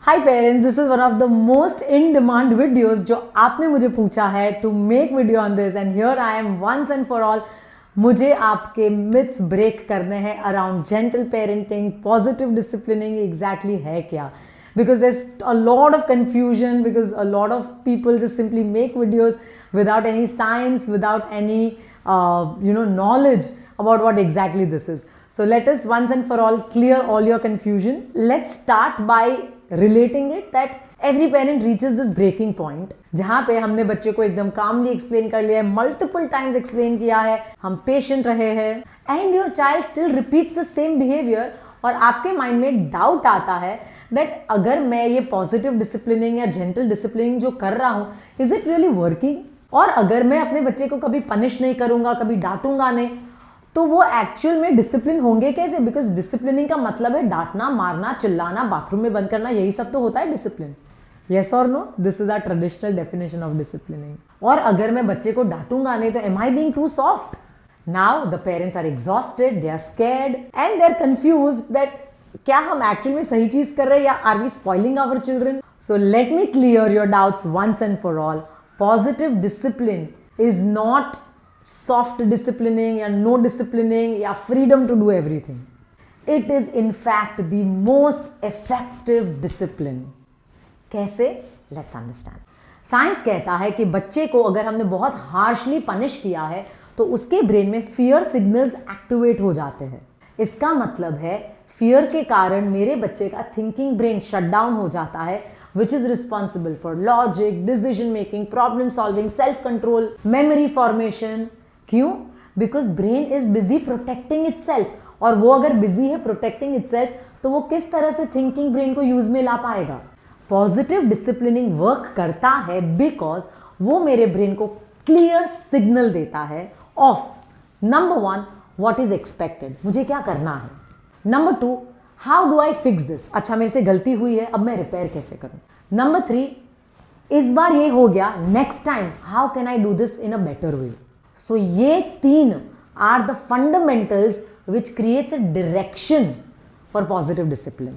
Hi parents, this is one of the most in demand videos जो आपने मुझे पूछा है to make video on this and here I am once and for all. मुझे आपके myths break करने हैं around gentle parenting, positive disciplining exactly है क्या? Because there's a lot of confusion because a lot of people just simply make videos without any science, without any knowledge about what exactly this is. So let us once and for all clear all your confusion. Let's start by relating it that every parent reaches this breaking point जहां पे हमने बच्चे को एकदम calmly explain कर लिया है, multiple times explain किया है, हम patient रहे हैं and your child still repeats the same behavior और आपके mind में doubt आता है that अगर मैं ये positive disciplining या gentle disciplining जो कर रहा हूँ is it really working? और अगर मैं अपने बच्चे को कभी punish नहीं करूंगा, कभी डांटूंगा नहीं तो वो एक्चुअल में डिसिप्लिन होंगे कैसे? बिकॉज डिसिप्लिनिंग का मतलब है डांटना, मारना, चिल्लाना, बाथरूम में बंद करना, यही सब तो होता है डिसिप्लिन. यस और no? This is our traditional definition of disciplining. और अगर मैं बच्चे को डांटूंगा नहीं तो am I being too soft? Now the parents are exhausted, they are scared and they are confused that क्या हम एक्चुअल में सही चीज कर रहे हैं या are we spoiling our children? So let me clear your doubts once and for all. Positive discipline is not soft disciplining या no disciplining या freedom to do everything. It is in fact the most effective discipline. कैसे? Let's understand. Science कहता है कि बच्चे को अगर हमने बहुत हार्शली पनिश किया है तो उसके ब्रेन में फियर सिग्नल्स एक्टिवेट हो जाते हैं. इसका मतलब है फियर के कारण मेरे बच्चे का थिंकिंग ब्रेन शट डाउन हो जाता है which is responsible for logic, decision making, problem solving, self control, memory formation. क्यों? Because brain is busy protecting itself और वो अगर बिजी है प्रोटेक्टिंग इटसेल्फ तो वो किस तरह से थिंकिंग ब्रेन को यूज में ला पाएगा? पॉजिटिव डिसिप्लिनिंग वर्क करता है बिकॉज वो मेरे ब्रेन को क्लियर सिग्नल देता है of number 1 what is expected, मुझे क्या करना है. Number 2 how do I fix this, अच्छा मेरे से गलती हुई है अब मैं रिपेयर कैसे करूं. नंबर 3 इस बार ये हो गया, next time how can I do this in a better way. So ये तीन are the fundamentals which creates a direction for positive discipline.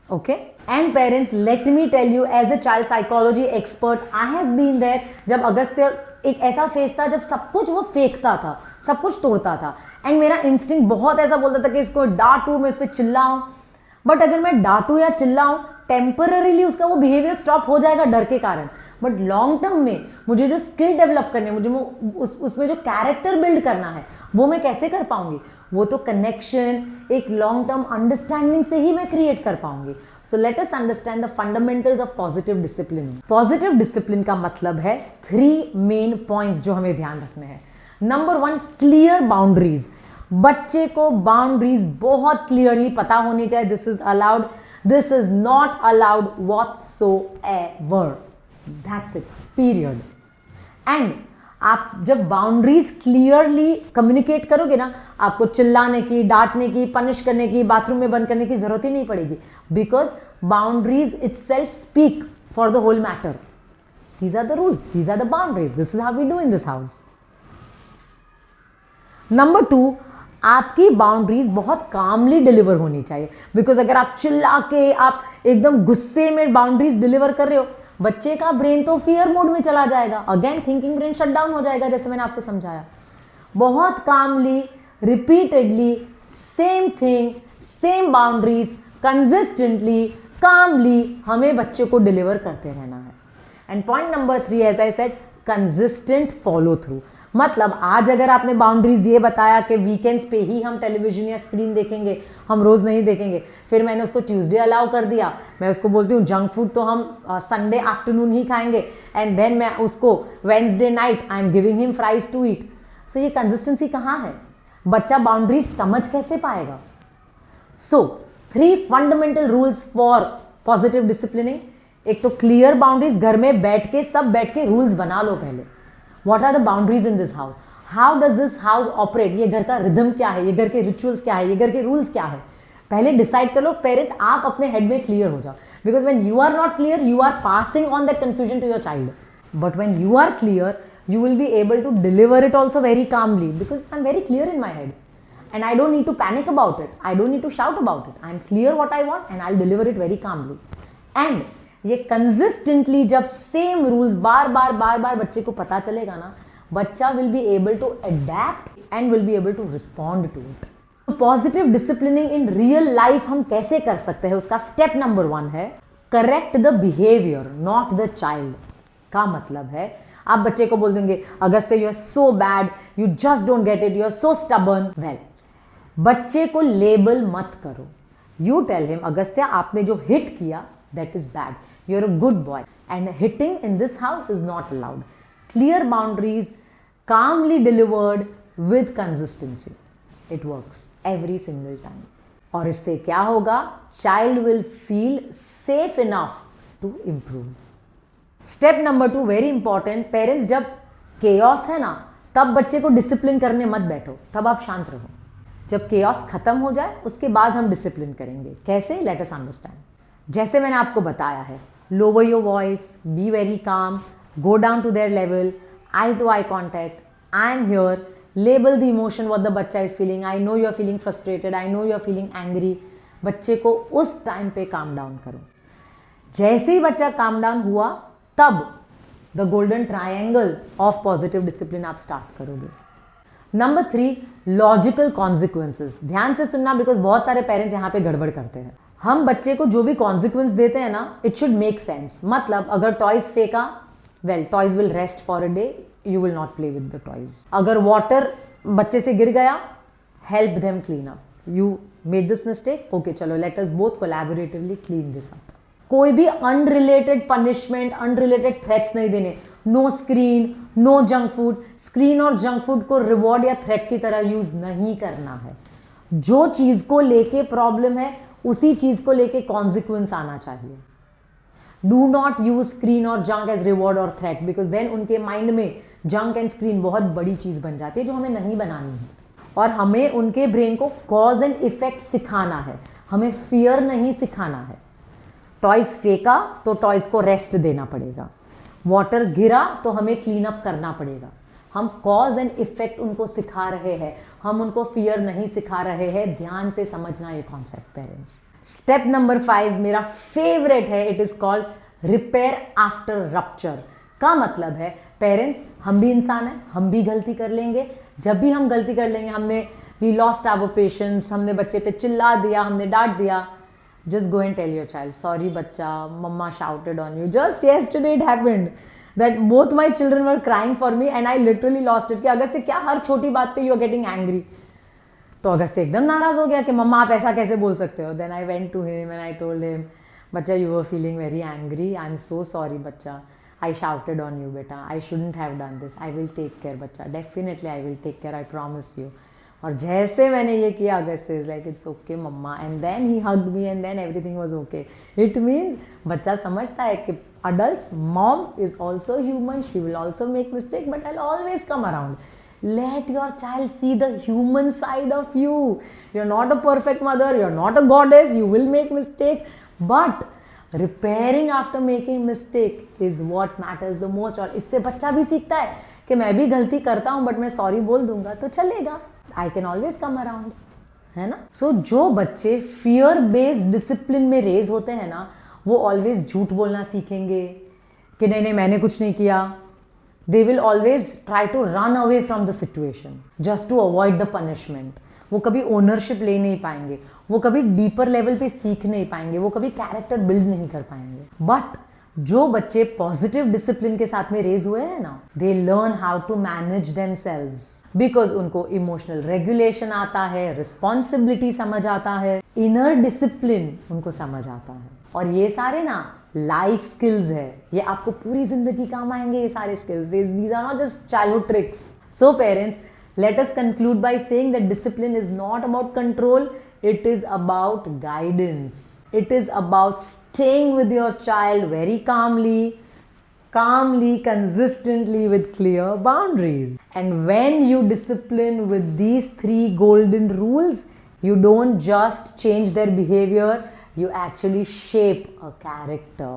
Okay? And parents, let me tell you as a child psychology expert, I have been there. जब अगस्त्य एक ऐसा phase था जब सब कुछ वो फेंकता था, सब कुछ तोड़ता था एंड मेरा इंस्टिंक्ट बहुत ऐसा बोलता था कि इसको डांटू, मैं इस पर चिल्लाऊं. बट अगर मैं डांटू या चिल्लाऊं टेम्पररीली उसका वो बिहेवियर स्टॉप हो जाएगा डर के कारण. बट लॉन्ग टर्म में मुझे जो स्किल डेवलप करने, मुझे उसमें जो कैरेक्टर बिल्ड करना है वो मैं कैसे कर पाऊंगी? वो तो कनेक्शन, एक लॉन्ग टर्म अंडरस्टैंडिंग से ही मैं क्रिएट कर पाऊंगी. So let us understand the fundamentals of positive discipline. Positive discipline का मतलब है 3 मेन पॉइंट्स जो हमें ध्यान रखने हैं. Number 1 clear boundaries. बच्चे को बाउंड्रीज बहुत क्लियरली पता होनी चाहिए. This is allowed, this is not allowed whatsoever. That's it, period. And आप जब बाउंड्रीज क्लियरली कम्युनिकेट करोगे ना, आपको चिल्लाने की, डांटने की, पनिश करने की, बाथरूम में बंद करने की जरूरत ही नहीं पड़ेगी. Because boundaries itself speak for the whole matter. These are the rules, these are the boundaries, this is how we do in this house. Number 2, आपकी बाउंड्रीज बहुत कामली डिलीवर होनी चाहिए. बिकॉज अगर आप चिल्ला के, आप एकदम गुस्से में बाउंड्रीज डिलीवर कर रहे हो, बच्चे का ब्रेन तो फियर मोड में चला जाएगा. Again thinking brain shut down हो जाएगा जैसे मैंने आपको समझाया. बहुत calmly, repeatedly, same thing, same boundaries, consistently, calmly हमें बच्चे को डिलीवर करते रहना है. And point number 3 as I said, consistent follow through. मतलब आज अगर आपने बाउंड्रीज ये बताया कि वीकेंड्स पे ही हम टेलीविजन या स्क्रीन देखेंगे, हम रोज नहीं देखेंगे, फिर मैंने उसको ट्यूसडे अलाउ कर दिया, मैं उसको बोलती हूँ जंक फूड तो हम संडे आफ्टरनून ही खाएंगे एंड देन मैं उसको Wednesday night I am giving him fries to eat. So ये कंसिस्टेंसी कहाँ है? बच्चा बाउंड्रीज समझ कैसे पाएगा? So 3 fundamental rules for positive disciplining. एक तो क्लियर बाउंड्रीज, घर में बैठ के सब बैठ के रूल्स बना लो पहले. What are the boundaries in this house? How does this house operate? ये घर का रिदम क्या है, ये घर के रिचुअल्स क्या है, ये घर के रूल्स क्या है, पहले डिसाइड कर लो. पेरेंट्स आप अपने हेड में क्लियर हो जाओ. Because when you are not clear you are passing on that confusion to your child. But when you are clear you will be able to deliver it also very calmly because I'm very clear in my head and I don't need to panic about it. I don't need to shout about it. I'm clear what I want and I'll deliver it very calmly. And ये consistently जब same rules बार बार बच्चे को पता चलेगा ना, बच्चा will be able to adept and will be able to respond to it. Positive disciplining in real life हम कैसे कर सकते हैं, उसका स्टेप नंबर 1 है correct the behaviour not the child. का मतलब है आप बच्चे को बोल देंगे Agastya you are so bad, you just don't get it, you are so stubborn. Well, बच्चे को लेबल मत करो। यू टेल हिम अगस्त्य आपने जो हिट किया that is bad, you are a good boy and hitting in this house is not allowed. Clear boundaries, calmly delivered with consistency. It works every single time. और इससे क्या होगा, child will feel safe enough to improve. Step number 2 very important. Parents जब chaos है ना, तब बच्चे को डिसिप्लिन करने मत बैठो, तब आप शांत रहो। जब chaos खत्म हो जाए उसके बाद हम डिसिप्लिन करेंगे। कैसे? Let us understand. जैसे मैंने आपको बताया है, lower your voice, be very calm, go down to their level, eye to eye contact, I am here, label the emotion what the बच्चा is feeling, I know you are feeling frustrated, I know you are feeling angry। बच्चे को उस time पे calm down करो। जैसे ही बच्चा calm down हुआ तब the golden triangle of positive discipline आप स्टार्ट करोगे। Number 3 logical consequences. ध्यान से सुनना बिकॉज बहुत सारे पेरेंट्स यहाँ पे गड़बड़ करते हैं। हम बच्चे को जो भी कॉन्सिक्वेंस देते हैं ना, इट शुड मेक सेंस। मतलब अगर टॉयज फेंका, well toys will rest for a day, you will not play with the toys. अगर वाटर बच्चे से गिर गया, help them clean up. You made this mistake, okay चलो let us both collaboratively clean this up. कोई भी unrelated punishment, unrelated threats नहीं देने। No screen, no junk food. Screen और junk food को reward या threat की तरह use नहीं करना है। जो चीज को लेके प्रॉब्लम है उसी चीज को लेके कॉन्सिक्वेंस आना चाहिए। डू नॉट यूज स्क्रीन और जंक एज रिवॉर्ड और थ्रेट, बिकॉज देन उनके माइंड में जंक एंड स्क्रीन बहुत बड़ी चीज बन जाती है जो हमें नहीं बनानी है। और हमें उनके ब्रेन को कॉज एंड इफेक्ट सिखाना है, हमें फियर नहीं सिखाना है। टॉयज फेंका तो टॉयज को रेस्ट देना पड़ेगा, वाटर गिरा तो हमें क्लीन अप करना पड़ेगा। हम कॉज एंड इफेक्ट उनको सिखा रहे हैं, हम उनको फियर नहीं सिखा रहे हैं। ध्यान से समझना ये कॉन्सेप्ट पेरेंट्स। स्टेप नंबर 5 मेरा फेवरेट है, it is called repair after rupture. का मतलब है पेरेंट्स, हम भी इंसान हैं, हम भी गलती कर लेंगे। जब भी हम गलती कर लेंगे, हमने वी लॉस्ट आवर पेशेंस, हमने बच्चे पे चिल्ला दिया, हमने डांट दिया, just go and tell your child, sorry बच्चा, mama shouted on you, just yesterday it happened that both my children were crying for me and I literally lost it। कि अगर से क्या हर छोटी बात पे you are getting angry, तो अगर से एकदम नाराज हो गया कि मम्मा आप ऐसा कैसे बोल सकते हो। then I went to him and I told him, बच्चा you were feeling very angry, I am so sorry बच्चा, I shouted on you बेटा, I shouldn't have done this, I will take care बच्चा, definitely I will take care, I promise you। और जैसे मैंने ये किया, August is like it's okay mamma, and then he hugged me and then everything was okay. It means बच्चा समझता है कि adults, mom is also human, she will also make mistake, but I'll always come around. Let your child see the human side of you. You're not a perfect mother, you're not a goddess, you will make mistakes, but repairing after making mistake is what matters the most। और इससे बच्चा भी सीखता है कि मैं भी गलती करता हूँ बट मैं सॉरी बोल दूंगा तो चलेगा, I can always come around, है ना। सो जो बच्चे फियर बेस्ड डिसिप्लिन में रेज होते हैं ना, वो ऑलवेज झूठ बोलना सीखेंगे कि नहीं नहीं मैंने कुछ नहीं किया। They will always try to run away from the situation just to avoid the punishment. वो कभी ओनरशिप ले नहीं पाएंगे, वो कभी डीपर लेवल पे सीख नहीं पाएंगे, वो कभी कैरेक्टर बिल्ड नहीं कर पाएंगे। बट जो बच्चे पॉजिटिव डिसिप्लिन के साथ में रेज हुए हैं ना, they learn how to manage themselves, because उनको इमोशनल रेगुलेशन आता है, रिस्पॉन्सिबिलिटी समझ आता है, इनर डिसिप्लिन उनको समझ आता है। और ये सारे ना लाइफ स्किल्स है, ये आपको पूरी जिंदगी काम आएंगे ये सारे skills. These are not just childhood tricks. So parents, let us conclude by saying that discipline is not about control, it is about guidance. It is about staying with your child very calmly, consistently with clear boundaries. And when you discipline with these 3 golden rules, you don't just change their behavior, you actually shape a character.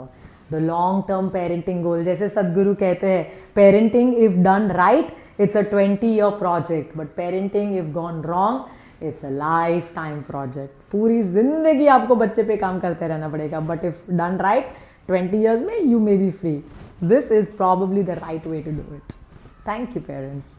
The long-term parenting goal, जैसे सदगुरु कहते हैं, parenting if done right, it's a 20-year project, but parenting if gone wrong, it's a lifetime project, पूरी जिंदगी आपको बच्चे पे काम करते रहना पड़ेगा, but if done right 20 years में you may be free. This is probably the right way to do it. Thank you parents.